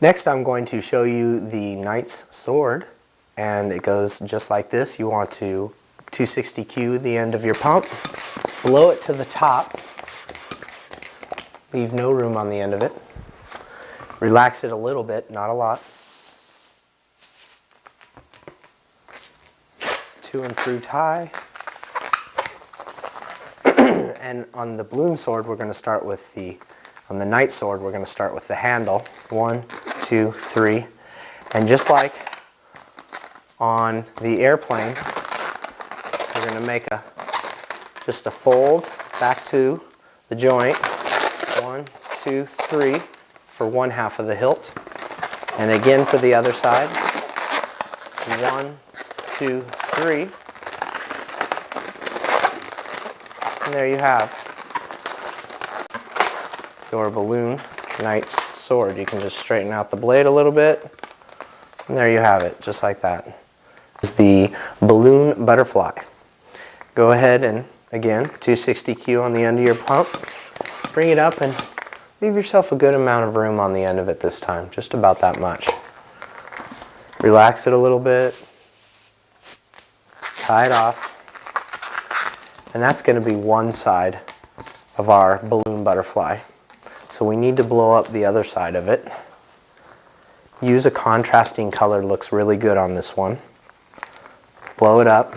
Next, I'm going to show you the knight's sword, and it goes just like this. You want to 260Q the end of your pump, blow it to the top, leave no room on the end of it, relax it a little bit, not a lot, to and through tie, and on the balloon sword we're going to start with on the knight sword we're going to start with the handle. 1, 2, 3, and just like on the airplane, we're going to make just a fold back to the joint. 1, 2, 3 for one half of the hilt, and again for the other side. 1, 2, 3, and there you have your balloon knight's sword. You can just straighten out the blade a little bit, and there you have it, just like that. This is the balloon butterfly. Go ahead and, again, 260Q on the end of your pump. Bring it up and leave yourself a good amount of room on the end of it this time, just about that much. Relax it a little bit, tie it off, and that's going to be one side of our balloon butterfly. So we need to blow up the other side of it. Use a contrasting color, looks really good on this one. Blow it up.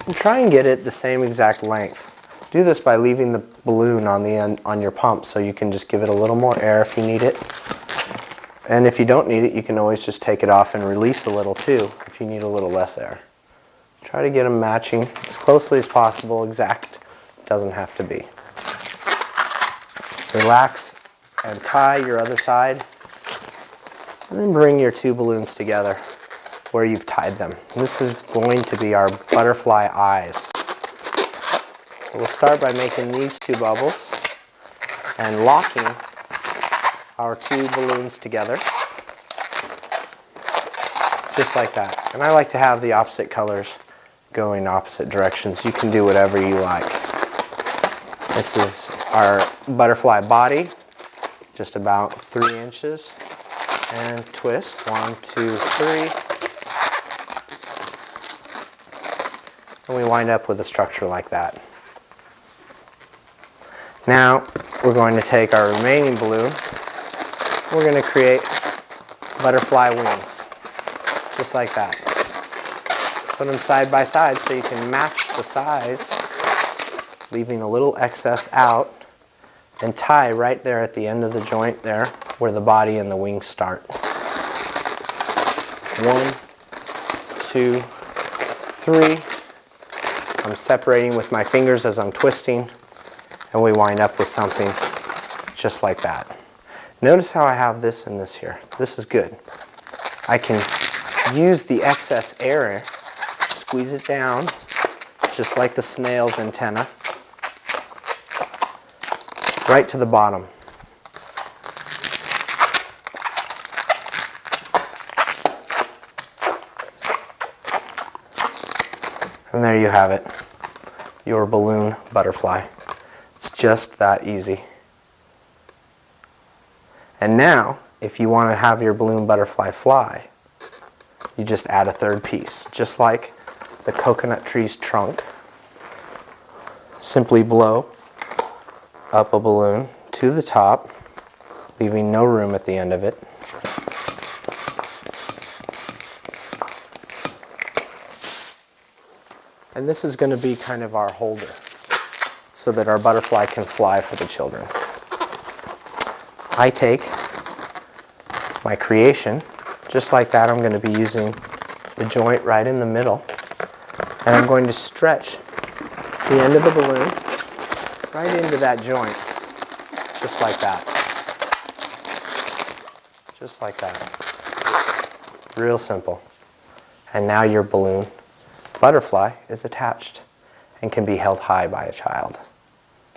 And try and get it the same exact length. Do this by leaving the balloon on the end on your pump, so you can just give it a little more air if you need it. And if you don't need it, you can always just take it off and release a little too if you need a little less air. Try to get them matching as closely as possible. Exact doesn't have to be. Relax and tie your other side, and then bring your two balloons together where you've tied them. This is going to be our butterfly eyes. So we'll start by making these two bubbles and locking our two balloons together, just like that. And I like to have the opposite colors going opposite directions. You can do whatever you like. This is our butterfly body, just about 3 inches, and twist. 1, 2, 3. And we wind up with a structure like that. Now we're going to take our remaining balloon. We're going to create butterfly wings, just like that. Put them side by side so you can match the size, leaving a little excess out, and tie right there at the end of the joint there where the body and the wings start. 1, 2, 3. I'm separating with my fingers as I'm twisting, and we wind up with something just like that. Notice how I have this and this here. This is good. I can use the excess air, squeeze it down, just like the snail's antenna, right to the bottom. And there you have it, your balloon butterfly. It's just that easy. And now, if you want to have your balloon butterfly fly, you just add a third piece, just like the coconut tree's trunk. Simply blow up a balloon to the top, leaving no room at the end of it. And this is going to be kind of our holder, so that our butterfly can fly for the children. I take my creation, just like that. I'm going to be using the joint right in the middle, and I'm going to stretch the end of the balloon right into that joint, just like that. Just like that. Real simple. And now your balloon butterfly is attached and can be held high by a child.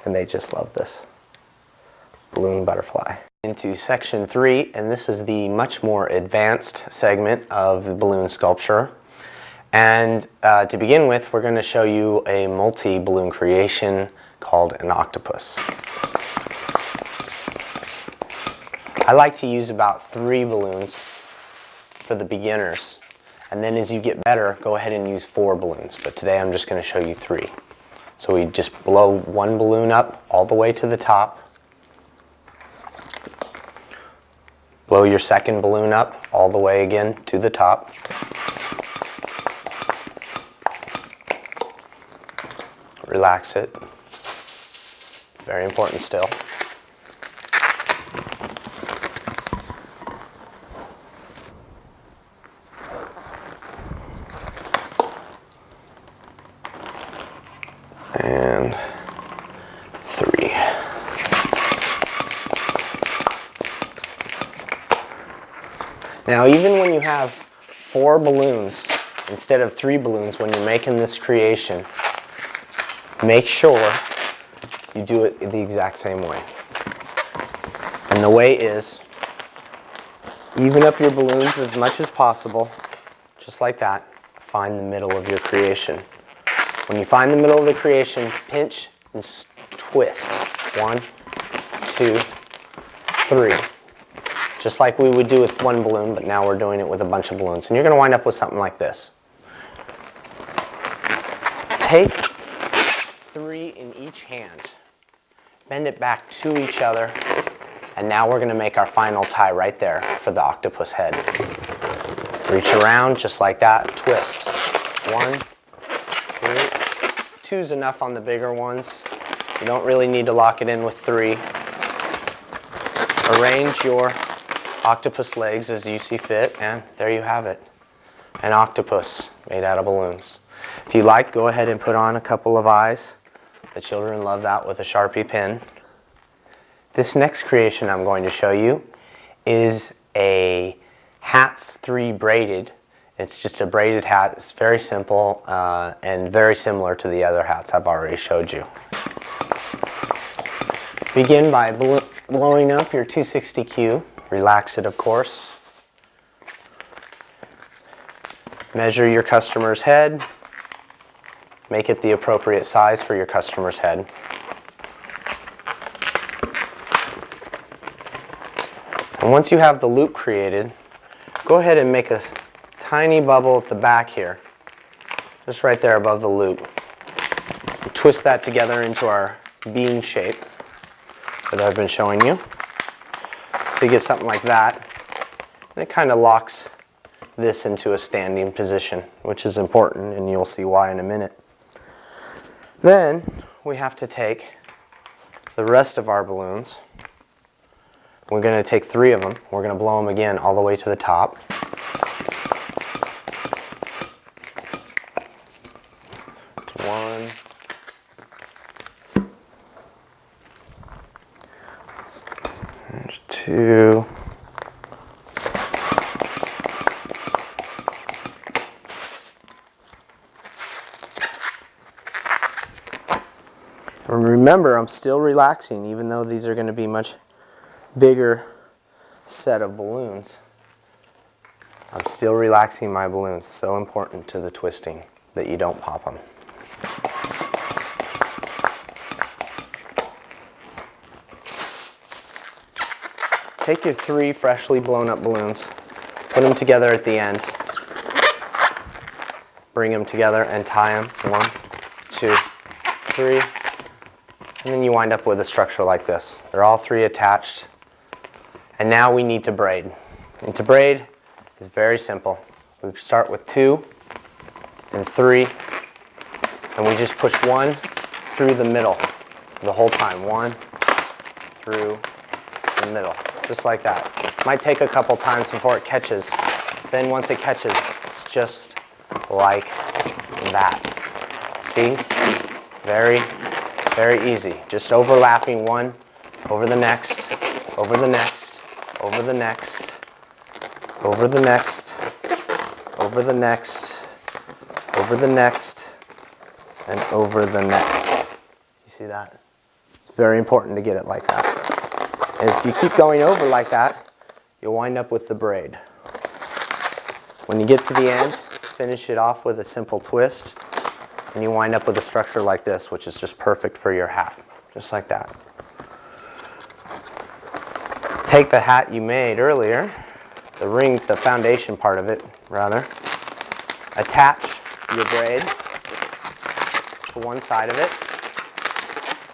And they just love this. Balloon butterfly. Into section 3, and this is the much more advanced segment of balloon sculpture. And to begin with, we're going to show you a multi-balloon creation called an octopus. I like to use about 3 balloons for the beginners. And then as you get better, go ahead and use 4 balloons. But today I'm just going to show you 3. So we just blow 1 balloon up all the way to the top. Blow your second balloon up all the way again to the top. Relax it. Very important still. And 3. Now, even when you have 4 balloons instead of 3 balloons when you're making this creation, make sure you do it the exact same way. And the way is, even up your balloons as much as possible, just like that. Find the middle of your creation. When you find the middle of the creation, pinch and twist. 1, 2, 3. Just like we would do with 1 balloon, but now we're doing it with a bunch of balloons. And you're going to wind up with something like this. Take 3 in each hand, bend it back to each other, and now we're going to make our final tie right there for the octopus head. Reach around just like that, twist. 1, 2. 2's enough on the bigger ones. You don't really need to lock it in with 3. Arrange your octopus legs as you see fit, and there you have it. An octopus made out of balloons. If you like, go ahead and put on a couple of eyes. The children love that with a Sharpie pen. This next creation I'm going to show you is a hats 3 braided. It's just a braided hat. It's very simple and very similar to the other hats I've already showed you. Begin by blowing up your 260Q. Relax it, of course. Measure your customer's head. Make it the appropriate size for your customer's head. And once you have the loop created, go ahead and make a tiny bubble at the back here, just right there above the loop. Twist that together into our bean shape that I've been showing you. So you get something like that, and it kind of locks this into a standing position, which is important, and you'll see why in a minute. Then we have to take the rest of our balloons. We're going to take 3 of them. We're going to blow them again all the way to the top. 1, 2, and remember, I'm still relaxing, even though these are going to be much bigger set of balloons. I'm still relaxing my balloons. So important to the twisting that you don't pop them. Take your 3 freshly blown up balloons, put them together at the end, bring them together and tie them. 1, 2, 3, and then you wind up with a structure like this. They're all 3 attached. And now we need to braid. And to braid is very simple. We start with 2 and 3, and we just push 1 through the middle the whole time. 1 through the middle, just like that. Might take a couple times before it catches. Then once it catches, it's just like that. See? Very, very easy. Just overlapping one over the next, over the next, over the next, over the next, over the next, over the next, and over the next. You see that? It's very important to get it like that. And if you keep going over like that, you'll wind up with the braid. When you get to the end, finish it off with a simple twist, and you wind up with a structure like this, which is just perfect for your hat, just like that. Take the hat you made earlier, the foundation part of it, rather. Attach your braid to one side of it.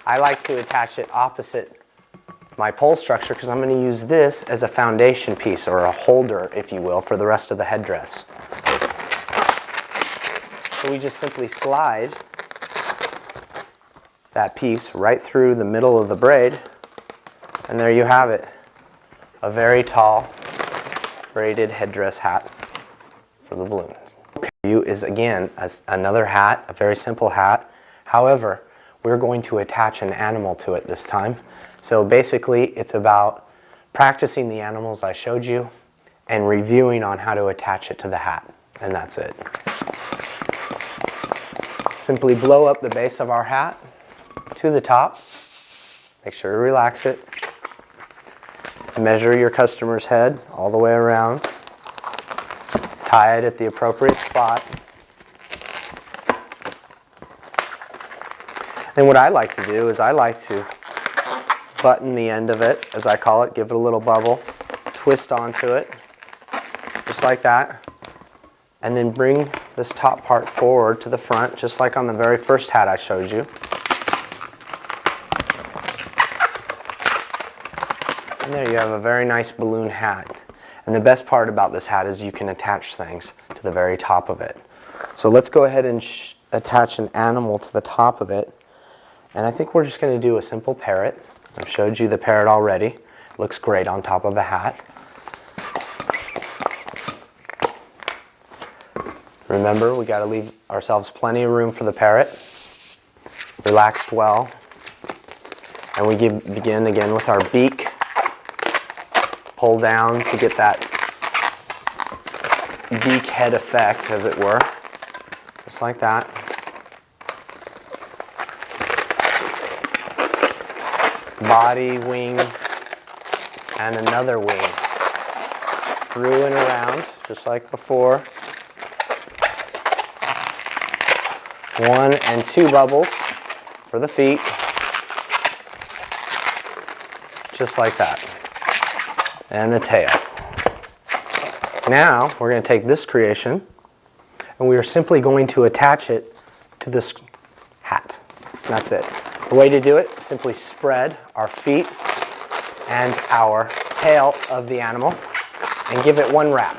I like to attach it opposite my pole structure because I'm going to use this as a foundation piece, or a holder, if you will, for the rest of the headdress. So we just simply slide that piece right through the middle of the braid, and there you have it. A very tall braided headdress hat for the balloons. Okay, is again another hat, a very simple hat. However, we're going to attach an animal to it this time. So basically it's about practicing the animals I showed you and reviewing on how to attach it to the hat, and that's it. Simply blow up the base of our hat to the top. Make sure to relax it. Measure your customer's head all the way around. Tie it at the appropriate spot. And what I like to do is I like to button the end of it, as I call it, give it a little bubble, twist onto it, just like that, and then bring this top part forward to the front, just like on the very first hat I showed you. And there you have a very nice balloon hat. And the best part about this hat is you can attach things to the very top of it. So let's go ahead and attach an animal to the top of it. And I think we're just going to do a simple parrot. I've showed you the parrot already. It looks great on top of a hat. Remember, we got to leave ourselves plenty of room for the parrot. Relaxed well. And we begin again with our beak. Pull down to get that beak head effect, as it were. Just like that. Body, wing, and another wing. Through and around, just like before. 1 and 2 bubbles for the feet. Just like that. And the tail. Now we're going to take this creation and we are simply going to attach it to this hat. That's it. The way to do it, simply spread our feet and our tail of the animal and give it one wrap.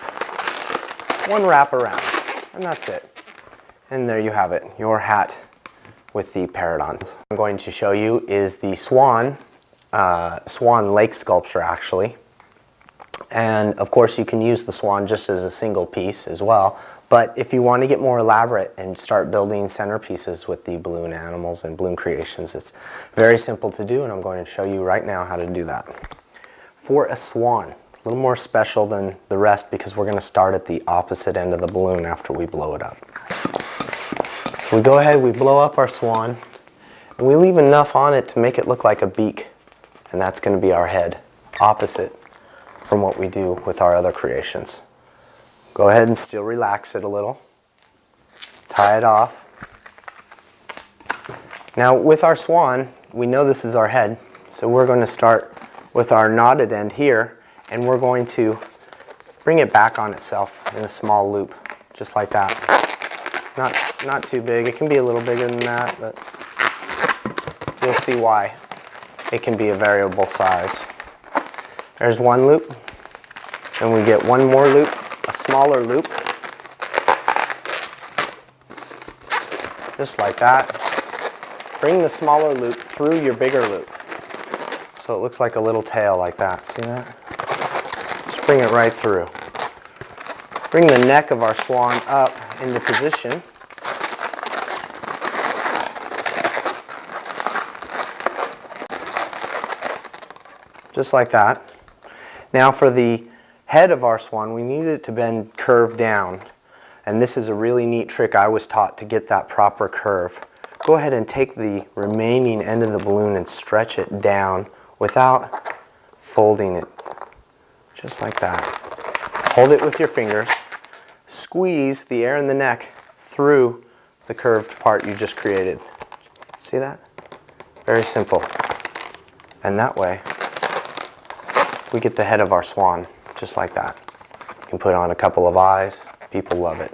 One wrap around. And that's it. And there you have it, your hat with the parrot on. What I'm going to show you is the Swan lake sculpture, actually. And of course you can use the swan just as a single piece as well, but if you want to get more elaborate and start building centerpieces with the balloon animals and balloon creations, it's very simple to do, and I'm going to show you right now how to do that. For a swan, a little more special than the rest because we're going to start at the opposite end of the balloon after we blow it up. So we go ahead, we blow up our swan, and we leave enough on it to make it look like a beak, and that's going to be our head, opposite from what we do with our other creations. Go ahead and still relax it a little. Tie it off. Now with our swan, we know this is our head, so we're going to start with our knotted end here, and we're going to bring it back on itself in a small loop, just like that. Not too big. It can be a little bigger than that, but you'll see why. It can be a variable size. There's one loop, and we get one more loop, a smaller loop, just like that. Bring the smaller loop through your bigger loop, so it looks like a little tail like that. See that? Just bring it right through. Bring the neck of our swan up into position. Just like that. Now for the head of our swan, we need it to bend curved down. And this is a really neat trick I was taught to get that proper curve. Go ahead and take the remaining end of the balloon and stretch it down without folding it. Just like that. Hold it with your fingers. Squeeze the air in the neck through the curved part you just created. See that? Very simple. And that way, we get the head of our swan, just like that. You can put on a couple of eyes. People love it.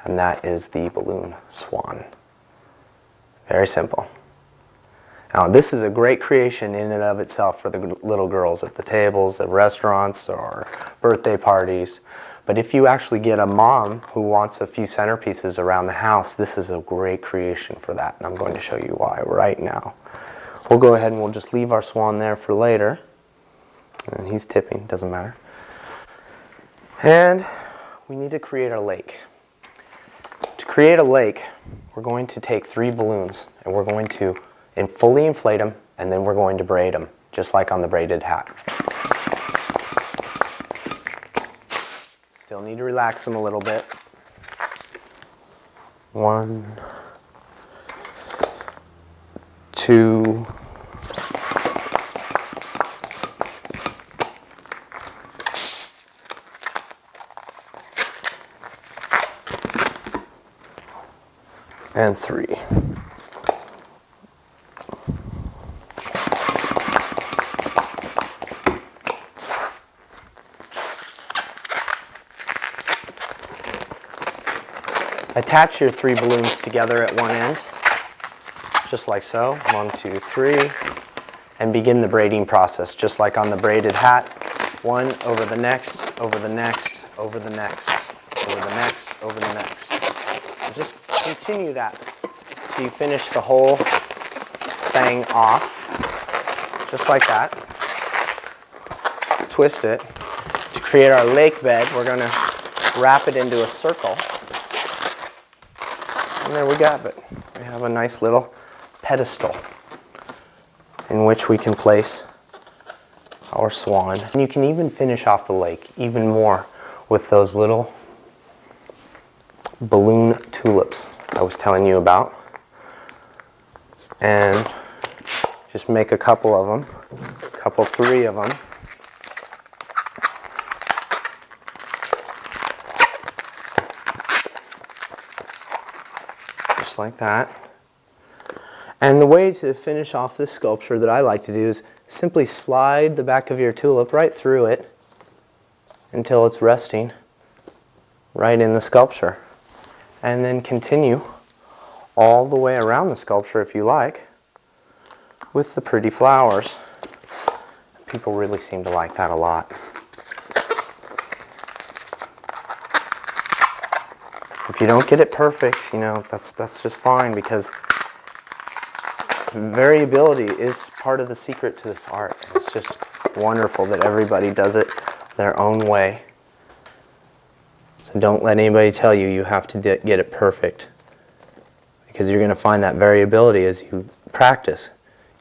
And that is the balloon swan. Very simple. Now, this is a great creation in and of itself for the little girls at the tables, at restaurants, or birthday parties. But if you actually get a mom who wants a few centerpieces around the house, this is a great creation for that. And I'm going to show you why right now. We'll go ahead and we'll just leave our swan there for later. And he's tipping, doesn't matter. And we need to create our lake. To create a lake, we're going to take 3 balloons and we're going to fully inflate them, and then we're going to braid them, just like on the braided hat. Still need to relax them a little bit. 1, 2, and 3. Attach your 3 balloons together at one end, just like so. 1, 2, 3. And begin the braiding process, just like on the braided hat. One over the next, over the next, over the next, over the next, over the next. And just continue that till you finish the whole thing off, just like that. Twist it. To create our lake bed, we're going to wrap it into a circle. And there we have it. We have a nice little pedestal in which we can place our swan. And you can even finish off the lake even more with those little balloon tulips I was telling you about. And just make a couple of them, 3 of them. Like that. And the way to finish off this sculpture that I like to do is simply slide the back of your tulip right through it until it's resting right in the sculpture. And then continue all the way around the sculpture if you like with the pretty flowers. People really seem to like that a lot. If you don't get it perfect, you know, that's just fine, because variability is part of the secret to this art. It's just wonderful that everybody does it their own way. So don't let anybody tell you you have to get it perfect, because you're going to find that variability as you practice.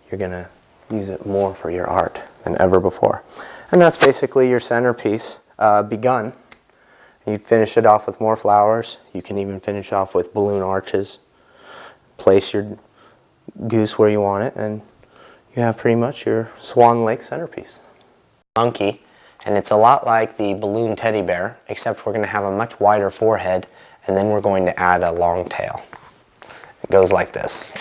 You're going to use it more for your art than ever before. And that's basically your centerpiece begun. You finish it off with more flowers. You can even finish off with balloon arches. Place your goose where you want it, and you have pretty much your Swan Lake centerpiece. Monkey, and it's a lot like the balloon teddy bear, except we're going to have a much wider forehead, and then we're going to add a long tail. It goes like this.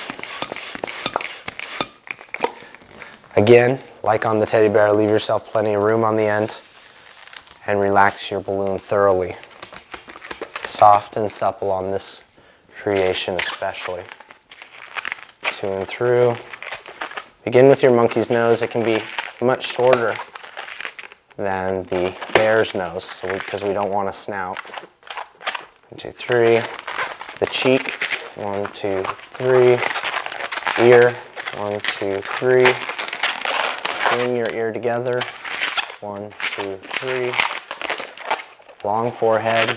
Again, like on the teddy bear, leave yourself plenty of room on the end. And relax your balloon thoroughly. Soft and supple on this creation especially. To and through. Begin with your monkey's nose. It can be much shorter than the bear's nose, because we don't want a snout. 1, 2, 3. The cheek. 1, 2, 3. Ear. 1, 2, 3. Bring your ear together. 1, 2, 3. Long forehead.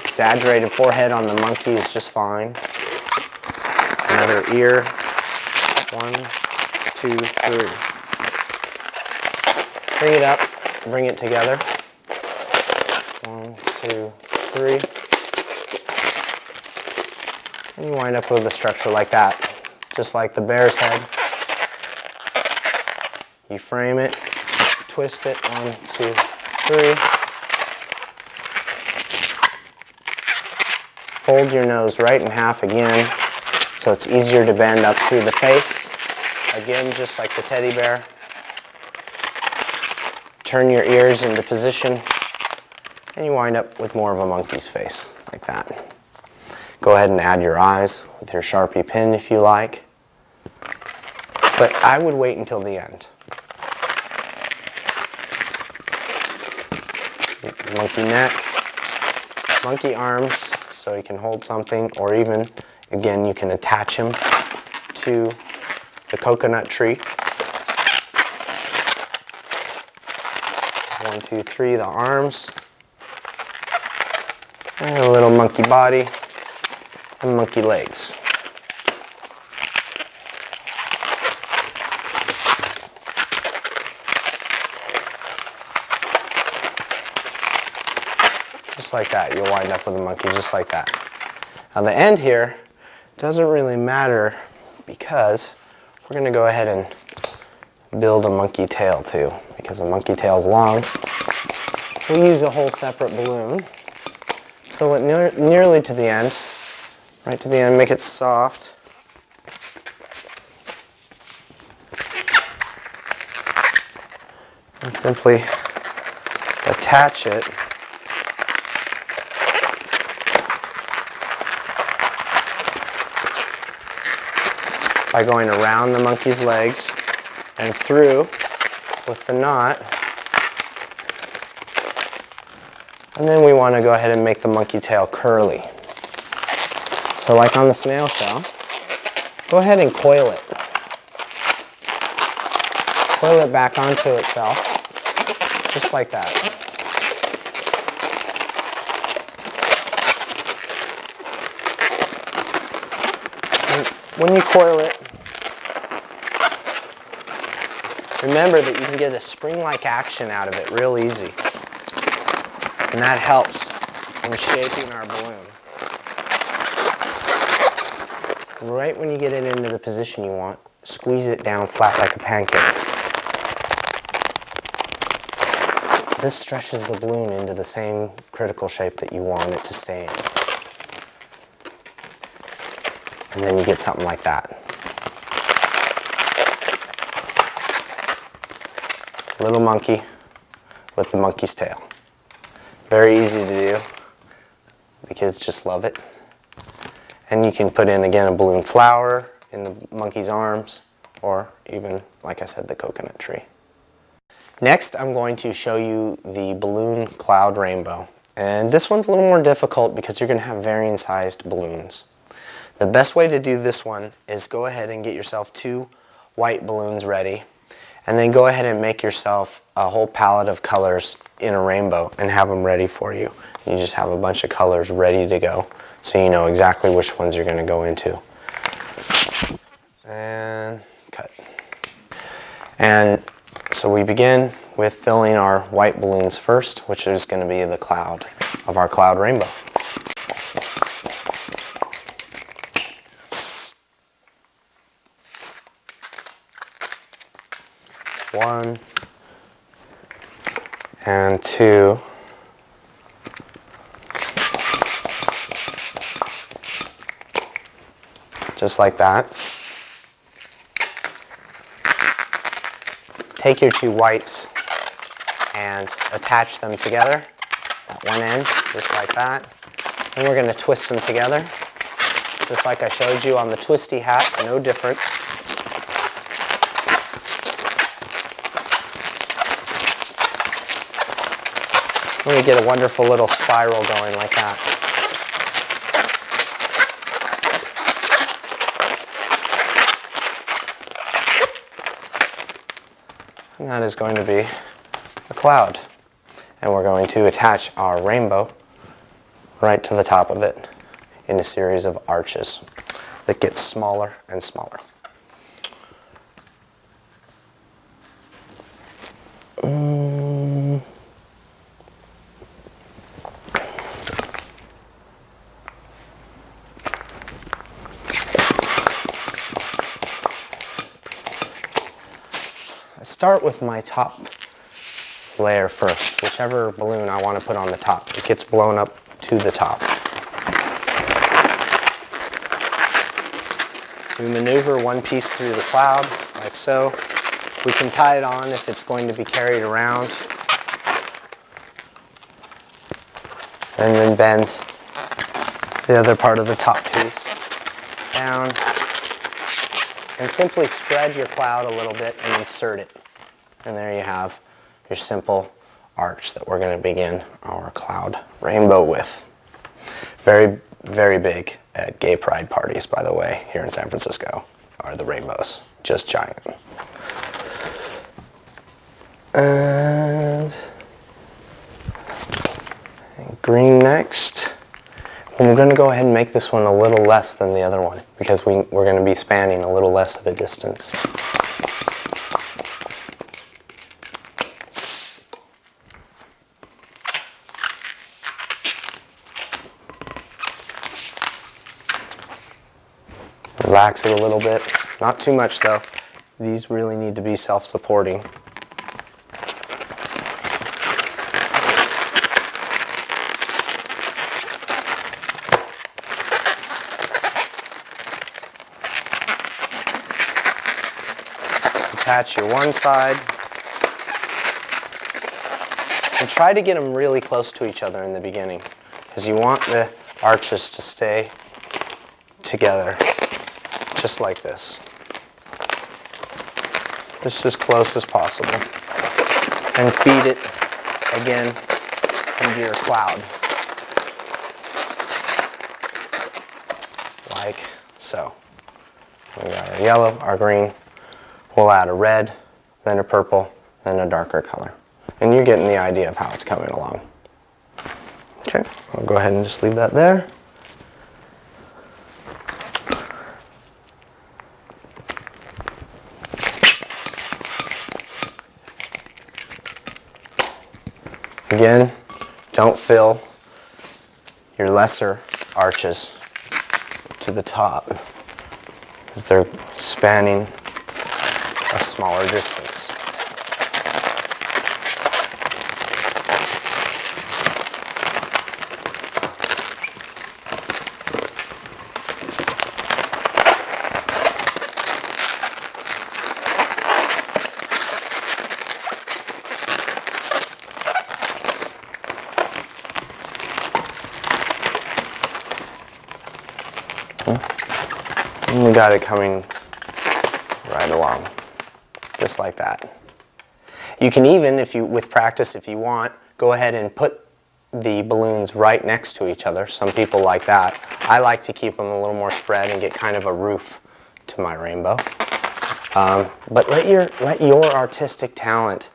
Exaggerated forehead on the monkey is just fine. Another ear. 1, 2, 3. Bring it up. Bring it together. 1, 2, 3. And you wind up with a structure like that. Just like the bear's head. You frame it. Twist it. 1, 2, 3. Fold your nose right in half again, so it's easier to bend up through the face. Again, just like the teddy bear. turn your ears into position, and you wind up with more of a monkey's face, like that. Go ahead and add your eyes with your Sharpie pen if you like, but I would wait until the end. Monkey neck, monkey arms, so he can hold something, or even, again, you can attach him to the coconut tree. 1, 2, 3, the arms, and a little monkey body, and monkey legs. Just like that, you'll wind up with a monkey just like that. Now the end here doesn't really matter because we're going to go ahead and build a monkey tail too, because a monkey tail is long. We'll use a whole separate balloon. Fill it nearly to the end, right to the end, make it soft. And simply attach it by going around the monkey's legs and through with the knot. And then we want to go ahead and make the monkey tail curly. So like on the snail shell, go ahead and coil it. Coil it back onto itself, just like that. And when you coil it, remember that you can get a spring-like action out of it real easy. And that helps in shaping our balloon. Right when you get it into the position you want, squeeze it down flat like a pancake. This stretches the balloon into the same critical shape that you want it to stay in. And then you get something like that. Little monkey with the monkey's tail. Very easy to do. The kids just love it. And you can put in, again, a balloon flower in the monkey's arms, or even, like I said, the coconut tree. Next, I'm going to show you the balloon cloud rainbow. And this one's a little more difficult because you're going to have varying sized balloons. The best way to do this one is go ahead and get yourself 2 white balloons ready, and then go ahead and make yourself a whole palette of colors in a rainbow and have them ready for you. You just have a bunch of colors ready to go, so you know exactly which ones you're going to go into. And cut. And so we begin with filling our white balloons first, which is going to be the cloud of our cloud rainbow. One and 2. Just like that. Take your 2 whites and attach them together at one end, just like that. And we're going to twist them together, just like I showed you on the twisty hat, no different. And we get a wonderful little spiral going like that. And that is going to be a cloud. And we're going to attach our rainbow right to the top of it in a series of arches that get smaller and smaller. Start with my top layer first, whichever balloon I want to put on the top. It gets blown up to the top. We maneuver one piece through the cloud, like so, We can tie it on if it's going to be carried around. And then bend the other part of the top piece down. And simply spread your cloud a little bit and insert it. And there you have your simple arch that we're going to begin our cloud rainbow with. Very, very big at gay pride parties, by the way, here in San Francisco, are the rainbows. Just giant. And green next. And we're going to go ahead and make this one a little less than the other one because we're going to be spanning a little less of a distance. Relax it a little bit. Not too much though. These really need to be self-supporting. Attach your one side. And try to get them really close to each other in the beginning because you want the arches to stay together. Just like this. Just as close as possible. And feed it again into your cloud. Like so. We got our yellow, our green. We'll add a red, then a purple, then a darker color. And you're getting the idea of how it's coming along. Okay, I'll go ahead and just leave that there. Again, don't fill your lesser arches to the top because they're spanning a smaller distance. And we got it coming right along, just like that. You can even, with practice, if you want, go ahead and put the balloons right next to each other. Some people like that. I like to keep them a little more spread and get kind of a roof to my rainbow. But let your artistic talent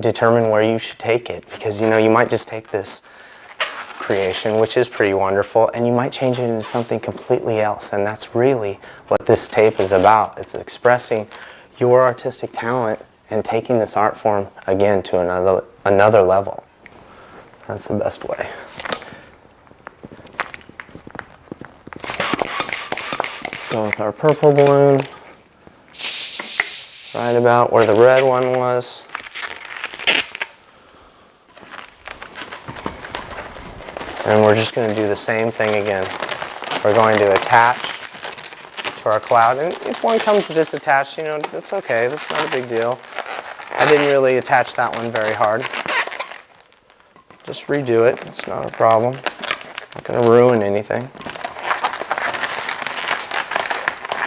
determine where you should take it, because you might just take this creation, which is pretty wonderful, and you might change it into something completely else, and that's really what this tape is about. It's expressing your artistic talent and taking this art form again to another level. That's the best way. Go with our purple balloon right about where the red one was. And we're just going to do the same thing again. We're going to attach to our cloud. And if one comes disattached, it's okay. That's not a big deal. I didn't really attach that one very hard. Just redo it. It's not a problem. Not going to ruin anything.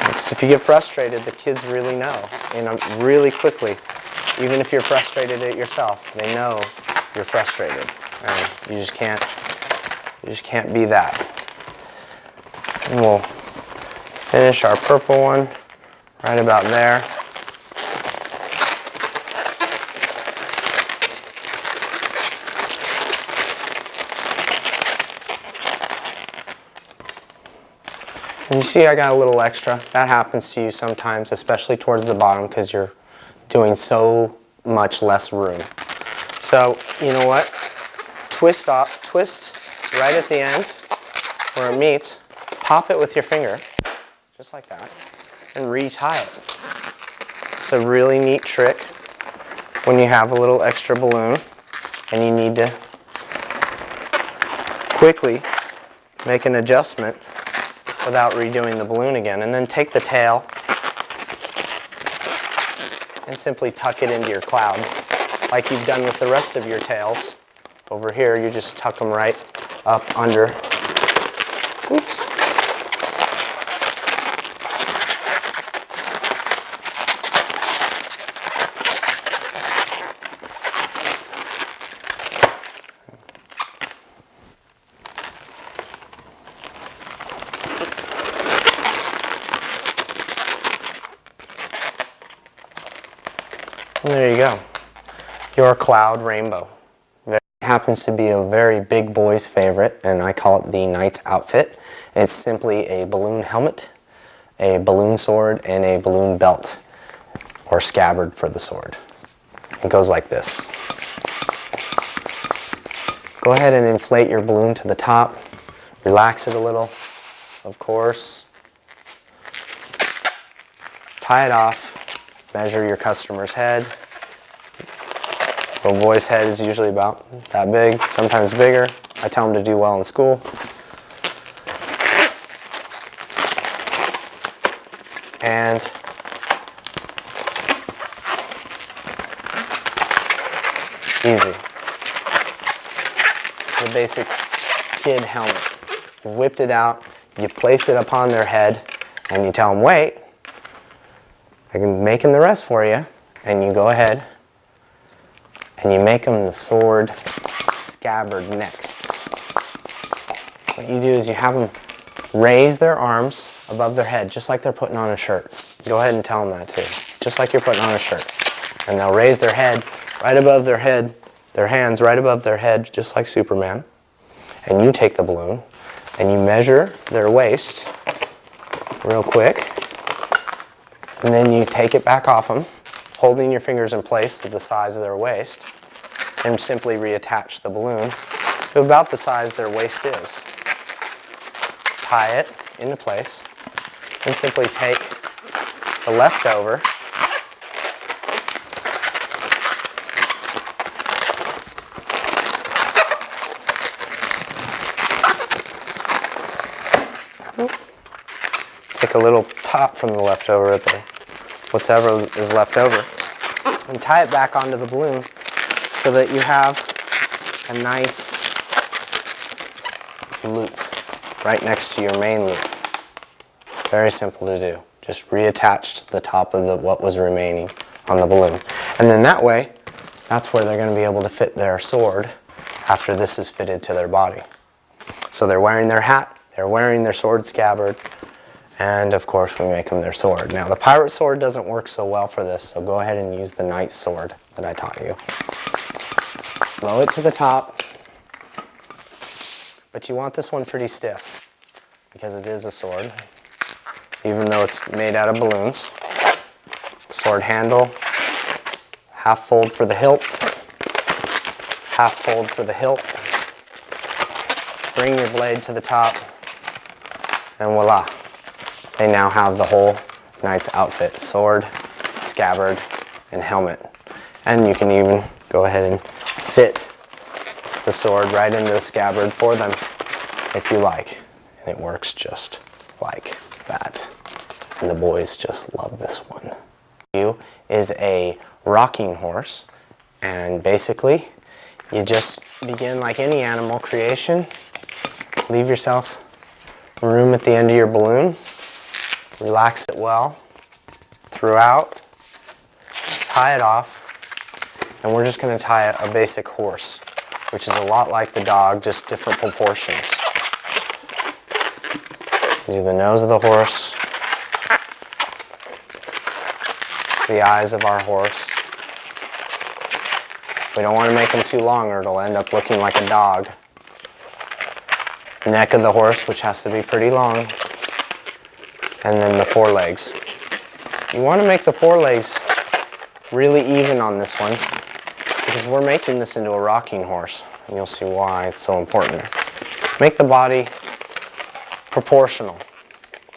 Because if you get frustrated, the kids really know. Really quickly. Even if you're frustrated at yourself, they know you're frustrated. And you just can't be that. And we'll finish our purple one right about there. And you see I got a little extra. That happens to you sometimes, especially towards the bottom because you're doing so much less room. So, you know what? Twist right at the end where it meets, pop it with your finger, just like that, and retie it. It's a really neat trick when you have a little extra balloon and you need to quickly make an adjustment without redoing the balloon again. And then take the tail and simply tuck it into your cloud like you've done with the rest of your tails. Over here, you just tuck them right up under. Oops. And there you go. Your cloud rainbow. It happens to be a very big boy's favorite, and I call it the knight's outfit. It's simply a balloon helmet, a balloon sword, and a balloon belt, or scabbard for the sword. It goes like this. Go ahead and inflate your balloon to the top. Relax it a little, of course. Tie it off. Measure your customer's head. The boy's head is usually about that big, sometimes bigger. I tell them to do well in school. And easy. The basic kid helmet. You've whipped it out, you place it upon their head, and you tell them, wait, I'm making the rest for you. And you go ahead and you make them the sword scabbard next. What you do is you have them raise their arms above their head, just like they're putting on a shirt. Go ahead and tell them that too, just like you're putting on a shirt. And they'll raise their head right above their head, their hands right above their head, just like Superman. And you take the balloon and you measure their waist real quick. And then you take it back off them, holding your fingers in place to the size of their waist, and simply reattach the balloon to about the size their waist is. Tie it into place, and simply take the leftover take a little top from the leftover at the whatever is left over and tie it back onto the balloon so that you have a nice loop right next to your main loop. Very simple to do. Just reattach the top of what was remaining on the balloon. And then that way, that's where they're going to be able to fit their sword after this is fitted to their body. So they're wearing their hat, they're wearing their sword scabbard, and of course we make them their sword. Now the pirate sword doesn't work so well for this, so go ahead and use the knight's sword that I taught you. Blow it to the top, but you want this one pretty stiff because it is a sword, even though it's made out of balloons. Sword handle, half fold for the hilt, half fold for the hilt. Bring your blade to the top, and voila. They now have the whole knight's outfit, sword, scabbard, and helmet. And you can even go ahead and fit the sword right into the scabbard for them if you like. And it works just like that. And the boys just love this one. Is a rocking horse, and basically you just begin like any animal creation. Leave yourself room at the end of your balloon. Relax it well throughout. Tie it off, and we're just going to tie a basic horse, which is a lot like the dog, just different proportions. Do the nose of the horse, the eyes of our horse. We don't want to make them too long or it'll end up looking like a dog. Neck of the horse, which has to be pretty long, and then the forelegs. You want to make the forelegs really even on this one because we're making this into a rocking horse, and you'll see why it's so important. Make the body proportional.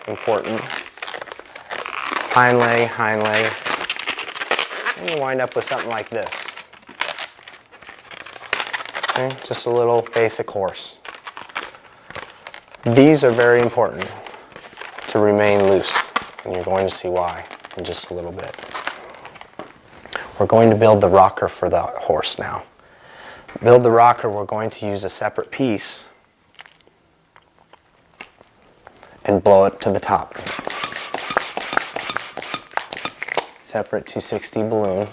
Important. Hind leg, and you wind up with something like this. Okay, just a little basic horse. These are very important to remain loose, and you're going to see why in just a little bit. We're going to build the rocker for the horse now. To build the rocker, we're going to use a separate piece and blow it to the top. Separate 260 balloon.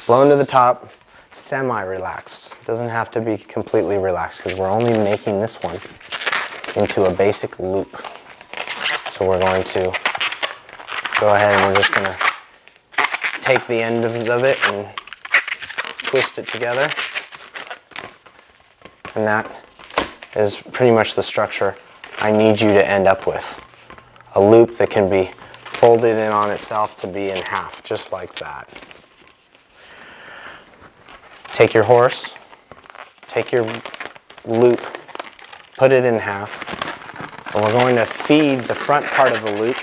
Blown to the top, semi-relaxed. It doesn't have to be completely relaxed because we're only making this one into a basic loop. So we're going to go ahead and we're just going to take the ends of it and twist it together. And that is pretty much the structure I need you to end up with. A loop that can be folded in on itself to be in half, just like that. Take your horse, take your loop, put it in half, and we're going to feed the front part of the loop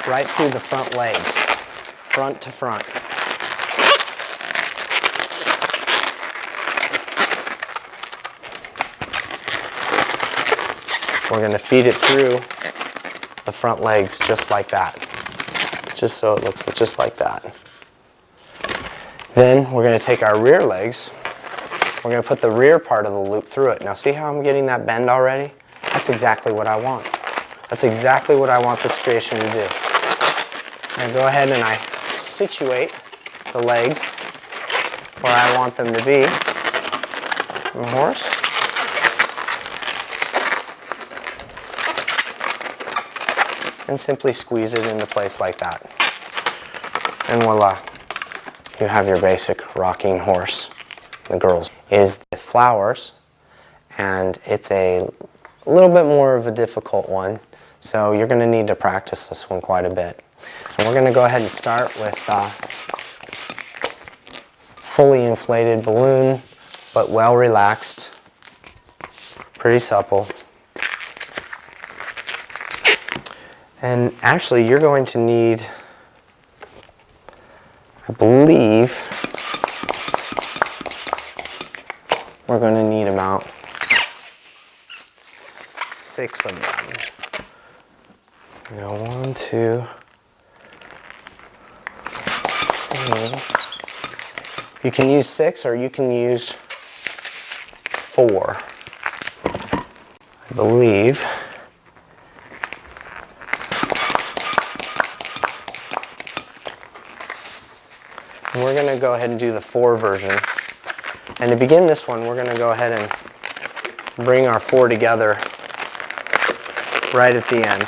right through the front legs, front to front. We're going to feed it through the front legs just like that, just so it looks just like that. Then we're going to take our rear legs, we're going to put the rear part of the loop through it. Now see how I'm getting that bend already? That's exactly what I want. That's exactly what I want this creation to do. I go ahead and I situate the legs where I want them to be on the horse. And simply squeeze it into place like that. And voila, you have your basic rocking horse. The girls is the flowers, and it's a little bit more of a difficult one, so you're going to need to practice this one quite a bit. And we're going to go ahead and start with fully inflated balloon, but well relaxed, pretty supple. And actually, you're going to need, I believe, we're going to need about 6 of them. We go 1, 2, 3. You can use 6 or you can use 4, I believe. And we're going to go ahead and do the 4 version. And to begin this one, we're going to go ahead and bring our 4 together right at the end.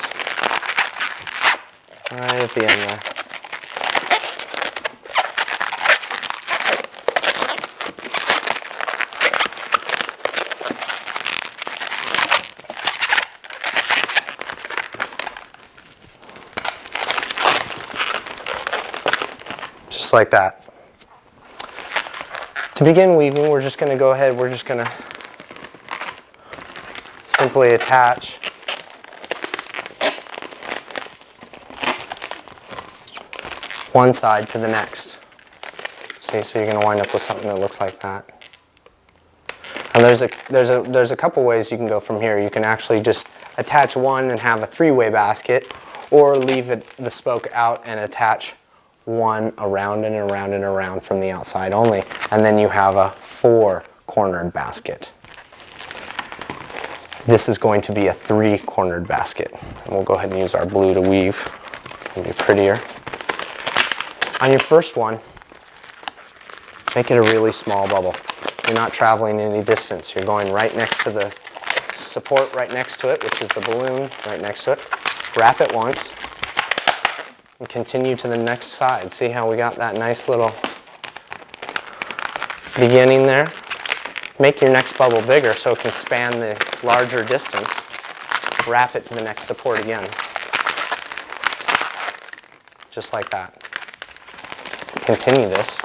Right at the end there. Just like that. To begin weaving, we're just going to go ahead, we're just going to simply attach one side to the next. See, so you're going to wind up with something that looks like that. And there's a couple ways you can go from here. You can actually just attach one and have a 3-way basket, or leave the spoke out and attach one around and around and around from the outside only, and then you have a 4-cornered basket. This is going to be a 3-cornered basket. And we'll go ahead and use our blue to weave. It'll be prettier. On your first one, make it a really small bubble. You're not traveling any distance. You're going right next to the support, right next to it, which is the balloon, right next to it. Wrap it once. And continue to the next side. See how we got that nice little beginning there? Make your next bubble bigger so it can span the larger distance. Wrap it to the next support again. Just like that. Continue this.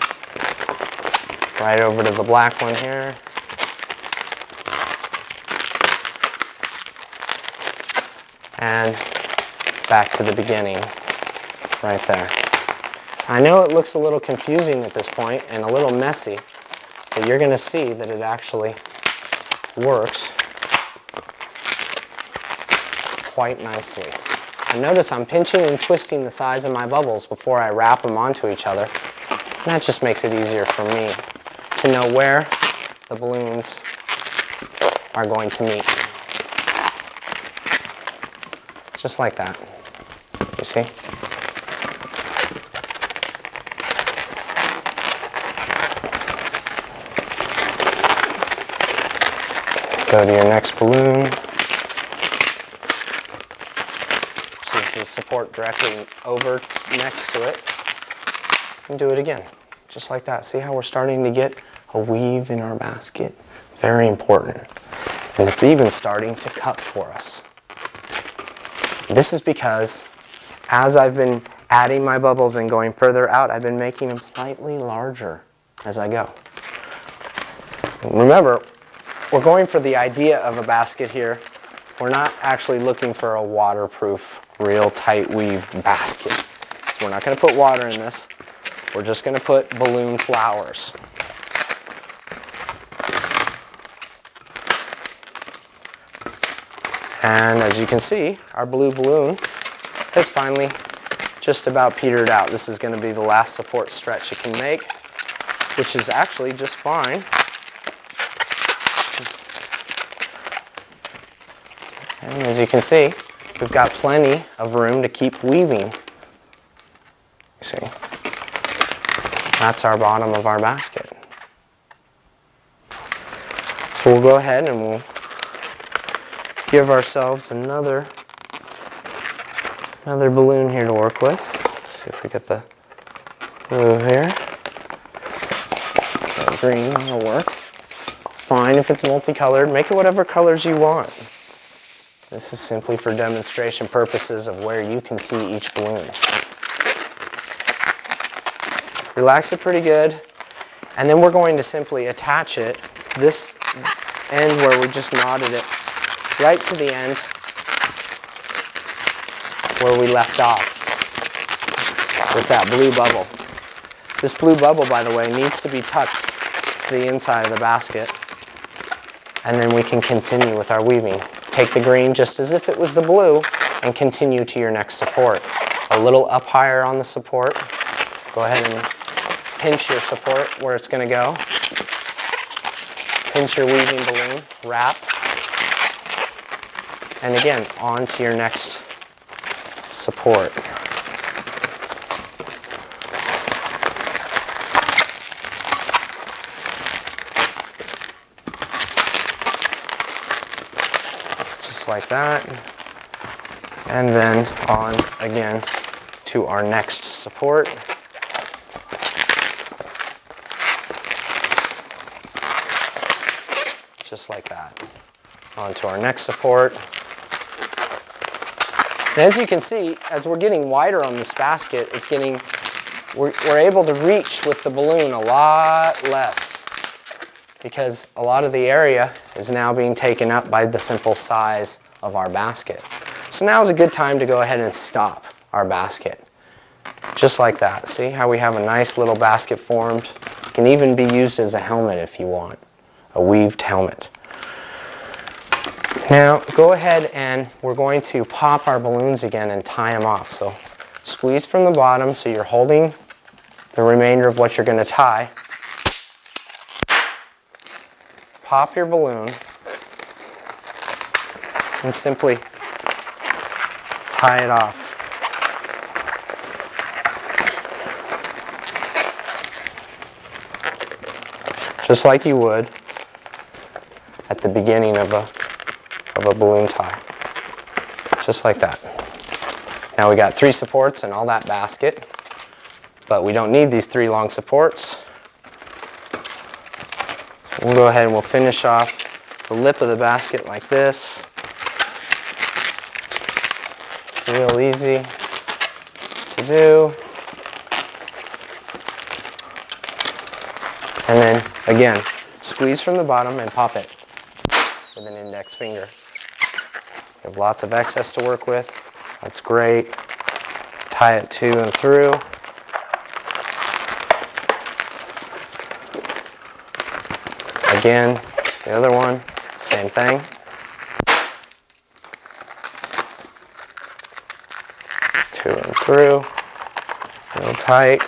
Right over to the black one here. And back to the beginning. Right there. I know it looks a little confusing at this point and a little messy, but you're going to see that it actually works quite nicely. And notice I'm pinching and twisting the sides of my bubbles before I wrap them onto each other And that just makes it easier for me to know where the balloons are going to meet. Just like that. You see? Go to your next balloon. Use the support directly over next to it. And do it again. Just like that. See how we're starting to get a weave in our basket? Very important. And it's even starting to cut for us. This is because as I've been adding my bubbles and going further out, I've been making them slightly larger as I go. And remember, we're going for the idea of a basket here. We're not actually looking for a waterproof, real tight weave basket. So we're not going to put water in this. We're just going to put balloon flowers. And as you can see, our blue balloon has finally just about petered out. This is going to be the last support stretch it can make, which is actually just fine. And as you can see, we've got plenty of room to keep weaving. You see, that's our bottom of our basket. So we'll go ahead and we'll give ourselves another balloon here to work with. See if we get the blue here. So green will work. It's fine if it's multicolored. Make it whatever colors you want. This is simply for demonstration purposes of where you can see each balloon. Relax it pretty good, and then we're going to simply attach it, this end where we just knotted it, right to the end where we left off with that blue bubble. This blue bubble, by the way, needs to be tucked to the inside of the basket, and then we can continue with our weaving. Take the green just as if it was the blue and continue to your next support. A little up higher on the support. Go ahead and pinch your support where it's going to go. Pinch your weaving balloon, wrap, and again, on to your next support. Just like that. And then on again to our next support. Just like that. On to our next support. And as you can see, as we're getting wider on this basket, we're able to reach with the balloon a lot less because a lot of the area is now being taken up by the simple size of our basket. So now is a good time to go ahead and stop our basket. Just like that. See how we have a nice little basket formed? It can even be used as a helmet if you want, a weaved helmet. Now go ahead and we're going to pop our balloons again and tie them off. So squeeze from the bottom so you're holding the remainder of what you're going to tie. Pop your balloon and simply tie it off. Just like you would at the beginning of a balloon tie. Just like that. Now we got 3 supports in all that basket, but we don't need these 3 long supports. We'll go ahead and we'll finish off the lip of the basket like this. Real easy to do. And then again, squeeze from the bottom and pop it with an index finger. You have lots of excess to work with. That's great. Tie it to and through. Again, the other one, same thing. To and through. Real tight.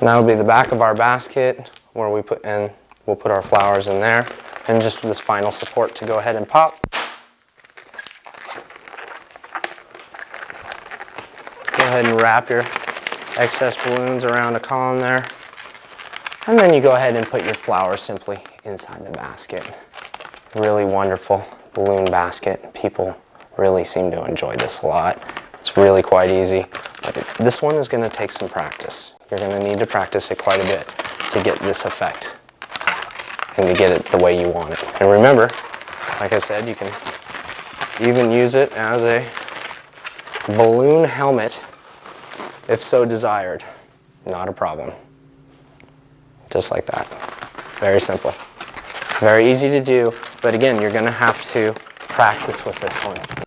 And that'll be the back of our basket where we'll put our flowers in there, and just this final support to go ahead and pop. Go ahead and wrap your excess balloons around a column there. And then you go ahead and put your flowers simply inside the basket. Really wonderful balloon basket. People really seem to enjoy this a lot. It's really quite easy. But this one is going to take some practice. You're going to need to practice it quite a bit to get this effect and to get it the way you want it. And remember, like I said, you can even use it as a balloon helmet if so desired. Not a problem. Just like that. Very simple. Very easy to do, but again, you're going to have to practice with this one.